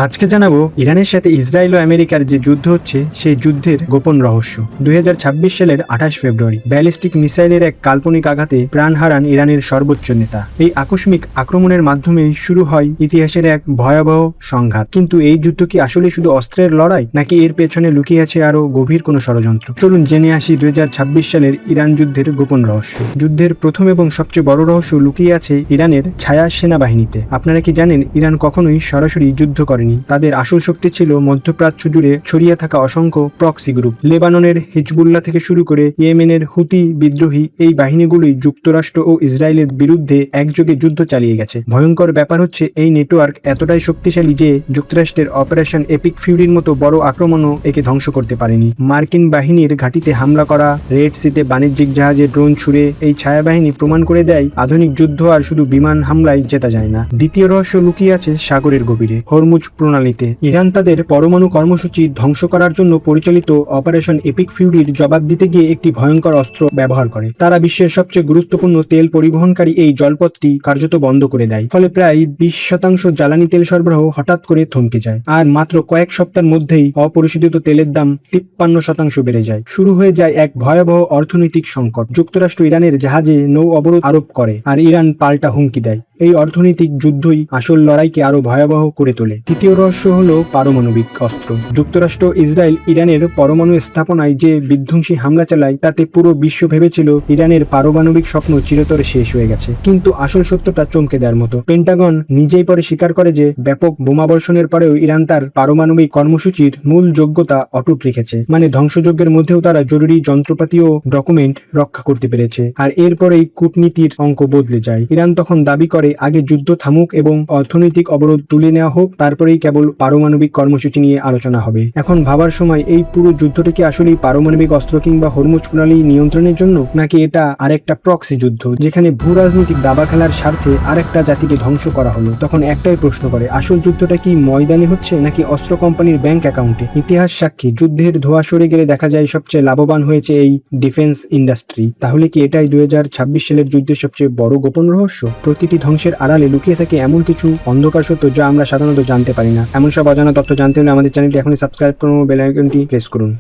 আজকে জানাবো ইরানের সাথে ইসরায়েল ও আমেরিকার যে যুদ্ধ হচ্ছে সেই যুদ্ধের গোপন রহস্য। 2026 সালের 28 ফেব্রুয়ারি ব্যালিস্টিক মিসাইলের এক কাল্পনিক আঘাতে প্রাণ হারান ইরানের সর্বোচ্চ নেতা। এই আকস্মিক আক্রমণের মাধ্যমেই শুরু হয় ইতিহাসের এক ভয়াবহ সংঘাত। কিন্তু এই যুদ্ধ কি আসলে শুধু অস্ত্রের লড়াই, নাকি এর পেছনে লুকিয়ে আছে আরো গভীর কোনো ষড়যন্ত্র? চলুন জেনে আসি 2026 সালের ইরান যুদ্ধের গোপন রহস্য। যুদ্ধের প্রথম এবং সবচেয়ে বড় রহস্য লুকিয়ে আছে ইরানের ছায়া সেনাবাহিনীতে। আপনারা কি জানেন, ইরান কখনোই সরাসরি যুদ্ধ করেনি। তাদের আসল শক্তি ছিল মধ্যপ্রাচ্য জুড়ে ছড়িয়ে থাকা অসংখ্য প্রক্সি গ্রুপ। লেবাননের হিজবুল্লাহ থেকে শুরু করে ইয়েমেনের হুতি বিদ্রোহী, এই বাহিনীগুলোই যুক্তরাষ্ট্র ও ইসরায়েলের বিরুদ্ধে একযোগে যুদ্ধ চালিয়ে গেছে। ভয়ঙ্কর ব্যাপার হচ্ছে, এই নেটওয়ার্ক এতটাই শক্তিশালী যে যুক্তরাষ্ট্রের অপারেশন এপিক ফিউরির মতো বড় আক্রমণও একে ধ্বংস করতে পারেনি। মার্কিন বাহিনীর ঘাঁটিতে হামলা করা, রেড সিতে বাণিজ্যিক জাহাজে ড্রোন ছুড়ে এই ছায়া বাহিনী প্রমাণ করে দেয় আধুনিক যুদ্ধ আর শুধু বিমান হামলায় জেতা যায় না। দ্বিতীয় রহস্য লুকিয়ে আছে সাগরের গভীরে, হরমুজ প্রণালীতে। ইরান তাদের পরমাণু কর্মসূচি ধ্বংস করার জন্য পরিচালিত অপারেশন এপিক ফিউরির জবাব দিতে গিয়ে একটি ভয়ঙ্কর অস্ত্র ব্যবহার করে। তারা বিশ্বের সবচেয়ে গুরুত্বপূর্ণ তেল পরিবহনকারী এই জলপথটি কার্যত বন্ধ করে দেয়। ফলে প্রায় 20% জ্বালানি তেল সরবরাহ হঠাৎ করে থমকে যায়। আর মাত্র কয়েক সপ্তাহের মধ্যেই অপরিশোধিত তেলের দাম 53% বেড়ে যায়। শুরু হয়ে যায় এক ভয়াবহ অর্থনৈতিক সংকট। যুক্তরাষ্ট্র ইরানের জাহাজে নৌ অবরোধ আরোপ করে, আর ইরান পাল্টা হুমকি দেয়। এই অর্থনৈতিক যুদ্ধই আসল লড়াইকে আরো ভয়াবহ করে তোলে। তৃতীয় রহস্য হলো পারমাণবিক অস্ত্র। যুক্তরাষ্ট্র ইসরায়েল ইরানের পরমাণু স্থাপনায় যে বিধ্বংসী হামলা চালায়, তাতে পুরো বিশ্ব ভেবেছিল ইরানের পারমাণবিক স্বপ্ন চিরতরে শেষ হয়ে গেছে। কিন্তু আসল সত্যটা চমকে দেওয়ার মতো। পেন্টাগন নিজেই পরে স্বীকার করে যে ব্যাপক বোমাবর্ষণের পরেও ইরান তার পারমাণবিক কর্মসূচির মূল যোগ্যতা অটুট রেখেছে। মানে ধ্বংসযজ্ঞের মধ্যেও তারা জরুরি যন্ত্রপাতি ও ডকুমেন্ট রক্ষা করতে পেরেছে। আর এরপরেই কূটনীতির অঙ্ক বদলে যায়। ইরান তখন দাবি করে আগে যুদ্ধ থামুক এবং অর্থনৈতিক অবরোধ তুলে নেওয়া হোক, তারপরেই কেবল পারমাণবিক কর্মসূচি নিয়ে আলোচনা হবে। এখন ভাবার সময়, এই পুরো যুদ্ধটি কি আসলেই পারমাণবিক অস্ত্র কিংবা হরমুজ প্রণালী নিয়ন্ত্রণের জন্য, নাকি এটা আরেকটা প্রক্সি যুদ্ধ যেখানে ভূ রাজনৈতিক দাবা খেলার স্বার্থে আরেকটা জাতিকে ধ্বংস করা হলো? তখন একটাই প্রশ্ন করে, আসল যুদ্ধটা কি ময়দানে হচ্ছে নাকি অস্ত্র কোম্পানির ব্যাংক অ্যাকাউন্টে? ইতিহাস সাক্ষী, যুদ্ধের ধোঁয়া সরে গেলে দেখা যায় সবচেয়ে লাভবান হয়েছে এই ডিফেন্স ইন্ডাস্ট্রি। তাহলে কি এটাই 2026 সালের যুদ্ধের সবচেয়ে বড় গোপন রহস্য? প্রতিটি ধ্বংসের আড়ালে লুকিয়ে থাকে এমন কিছু অন্ধকার সত্য যা আমরা সাধারণত জানতে পারি না। এমন সব অজানা তথ্য জানতে হলে আমাদের চ্যানেলটি এখনই সাবস্ক্রাইব করুন ও বেল আইকনটি প্রেস করুন।